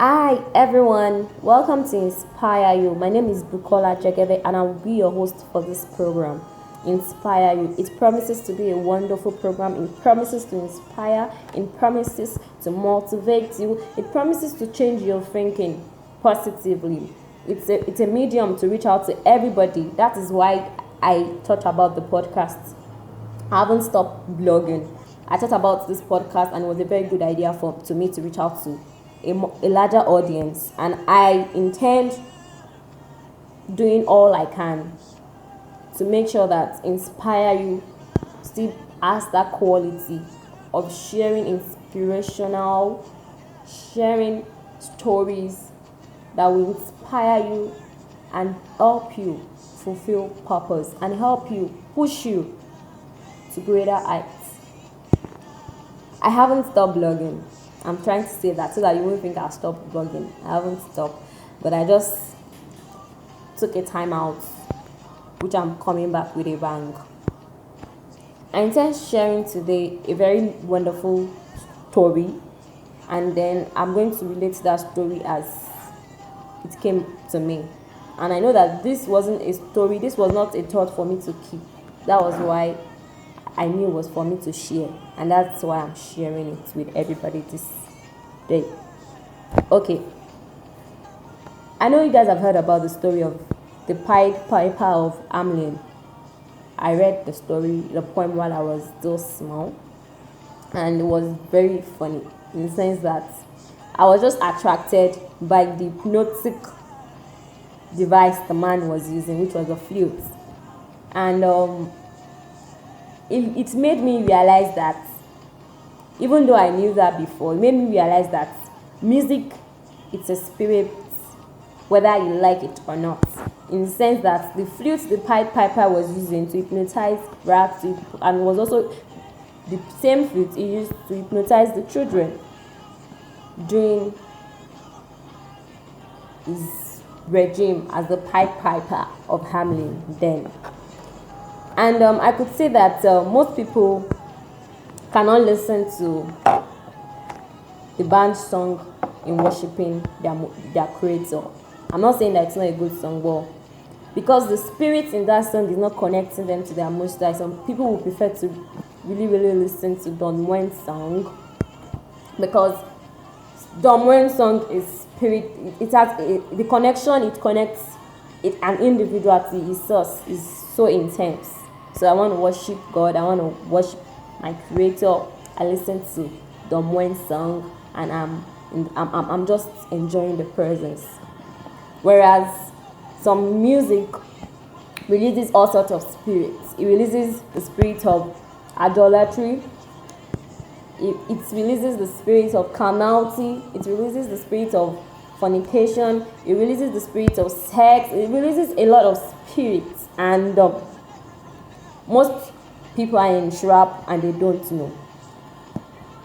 Hi everyone, welcome to Inspire You. My name is Bukola Shares and I will be your host for this program. Inspire You. It promises to be a wonderful program. It promises to inspire. It promises to motivate you. It promises to change your thinking positively. It's a medium to reach out to everybody. That is why I thought about the podcast. I haven't stopped blogging. I thought about this podcast and it was a very good idea to me to reach out to a larger audience, and I intend doing all I can to make sure that Inspire You still has that quality of sharing sharing stories that will inspire you and help you fulfill purpose and help you push you to greater heights. I haven't stopped blogging. I'm trying to say that so that you won't think I've stopped blogging. I haven't stopped, but I just took a time out, which I'm coming back with a bang. I intend sharing today a very wonderful story, and then I'm going to relate that story as it came to me. And I know that this wasn't a story, this was not a thought for me to keep. That was why I knew it was for me to share, and that's why I'm sharing it with everybody this day. Okay, I know you guys have heard about the story of the Pied Piper of Hameln. I read the poem while I was still small, and it was very funny in the sense that I was just attracted by the hypnotic device the man was using, which was a flute, and it made me realize that, even though I knew that before, it made me realize that music, it's a spirit, whether you like it or not. In the sense that the flute the Pied Piper was using to hypnotize rats, and was also the same flute he used to hypnotize the children during his regime as the Pied Piper of Hameln then. And I could say that most people cannot listen to the band song in worshiping their creator. I'm not saying that it's not a good song, but because the spirit in that song is not connecting them to their most high, some people will prefer to really listen to Don Juan's song, because Don Juan's song is spirit. It has the connection it connects it an individual to his source is so intense. So I want to worship God. I want to worship my creator. I listen to Don Juan's song, and I'm just enjoying the presence. Whereas some music releases all sorts of spirits. It releases the spirit of idolatry. It releases the spirit of carnality. It releases the spirit of fornication. It releases the spirit of sex. It releases a lot of spirits, and most people are in trap and they don't know.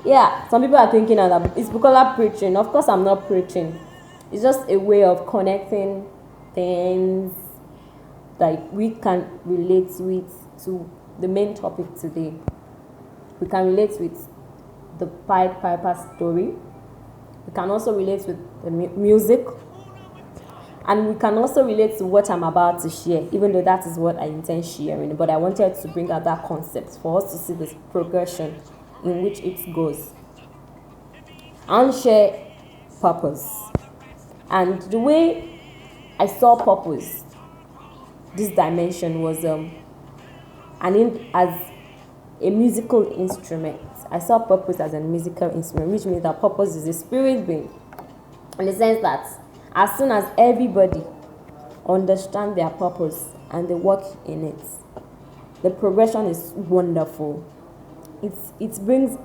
Yeah, some people are thinking that it's Bukola preaching. Of course, I'm not preaching. It's just a way of connecting things that we can relate with to the main topic today. We can relate with the Pied Piper story. We can also relate with the music. And we can also relate to what I'm about to share, even though that is what I intend sharing. But I wanted to bring out that concept for us to see the progression in which it goes. I want to share purpose. And the way I saw purpose, this dimension, was as a musical instrument. I saw purpose as a musical instrument, which means that purpose is a spirit being. In the sense that as soon as everybody understands their purpose and they work in it, the progression is wonderful. It brings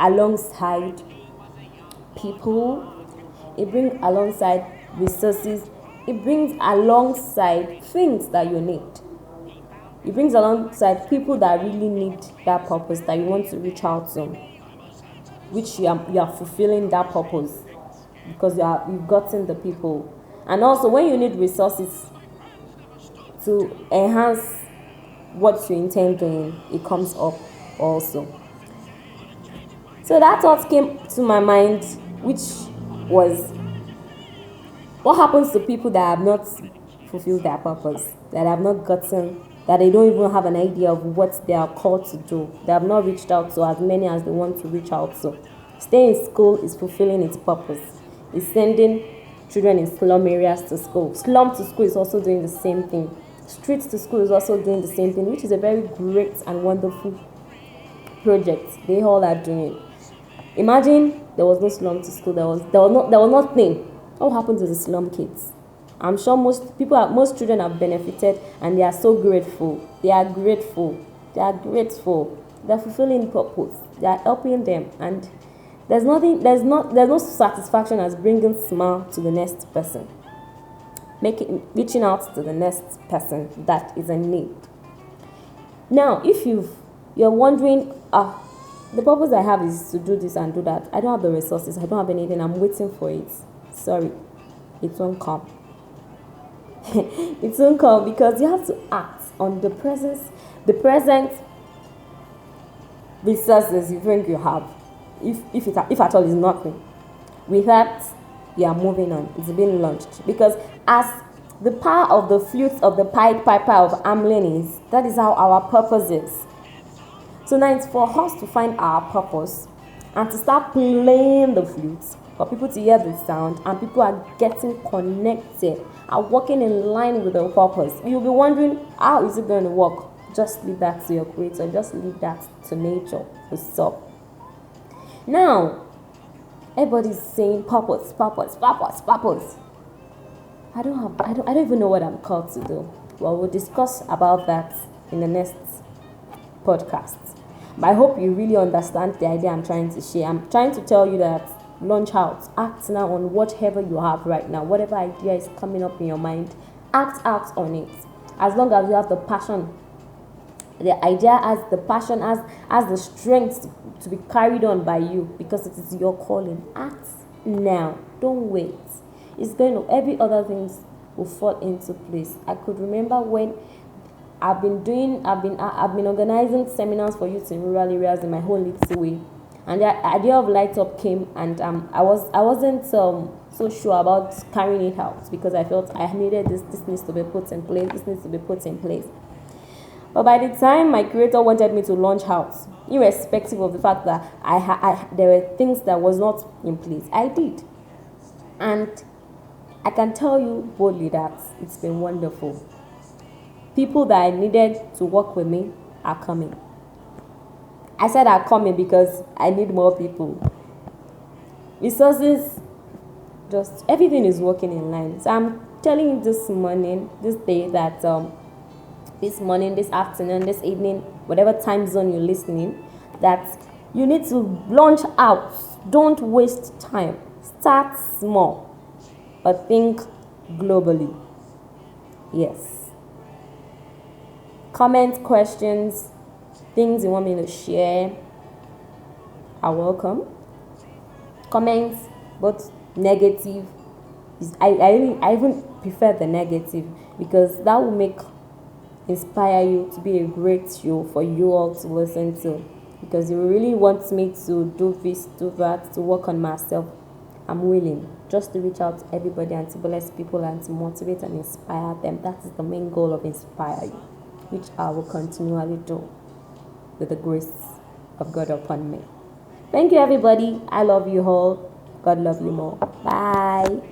alongside people, it brings alongside resources, it brings alongside things that you need. It brings alongside people that really need that purpose that you want to reach out to, which you are fulfilling that purpose because you've gotten the people. And also when you need resources to enhance what you intend doing, it comes up also. So that thought came to my mind, which was What happens to people that have not fulfilled their purpose, that have not gotten, that they don't even have an idea of what they are called to do? They have not reached out to as many as they want to reach out to. Staying in school is fulfilling its purpose. It's sending children in slum areas to school. Slum to school is also doing the same thing. Streets to school is also doing the same thing, which is a very great and wonderful project they all are doing. Imagine there was no slum to school. There was nothing. What happened to the slum kids? I'm sure most children have benefited, and they are so grateful. They are grateful. They are grateful. They're fulfilling purpose. They are helping them, and there's no satisfaction as bringing smile to the next person, reaching out to the next person that is in need. Now, if you're wondering, the purpose I have is to do this and do that. I don't have the resources. I don't have anything. I'm waiting for it. Sorry, it won't come. It won't come, because you have to act on the present resources you think you have. If at all is nothing. With that, you are moving on. It's been launched, because as the power of the flute of the Pied Piper of Hameln is, that is how our purpose is. So now it's for us to find our purpose and to start playing the flute, for people to hear the sound, and people are getting connected, are working in line with the purpose. You'll be wondering, how is it going to work? Just leave that to your creator. Just leave that to nature to solve. Now, everybody's saying purpose. I don't even know what I'm called to do. Well, we'll discuss about that in the next podcast. But I hope you really understand the idea I'm trying to share. I'm trying to tell you that launch out, act now on whatever you have right now, whatever idea is coming up in your mind, act out on it. As long as you have the passion, the idea has the passion, has the strength to be carried on by you, because it is your calling. Act now, don't wait. It's going to, every other things will fall into place. I could remember when I've been organizing seminars for youth in rural areas in my whole little way, and the idea of Light Up came, and I wasn't so sure about carrying it out, because I felt I needed this needs to be put in place. But by the time my creator wanted me to launch out, irrespective of the fact that there were things that was not in place, I did, and I can tell you boldly that it's been wonderful. People that I needed to work with me are coming. I said are coming because I need more people. Resources, just everything is working in line. So I'm telling you this day, that this morning, this afternoon, this evening, whatever time zone you're listening, that you need to launch out. Don't waste time. Start small, but think globally. Yes. Comment, questions, things you want me to share are welcome. Comments, both negative. I even prefer the negative, because that will inspire you to be a great show for you all to listen to. Because you really want me to do this, do that, to work on myself, I'm willing just to reach out to everybody and to bless people and to motivate and inspire them. That is the main goal of Inspire You, which I will continually do with the grace of God upon me. Thank you, everybody. I love you all. God love you more. Bye.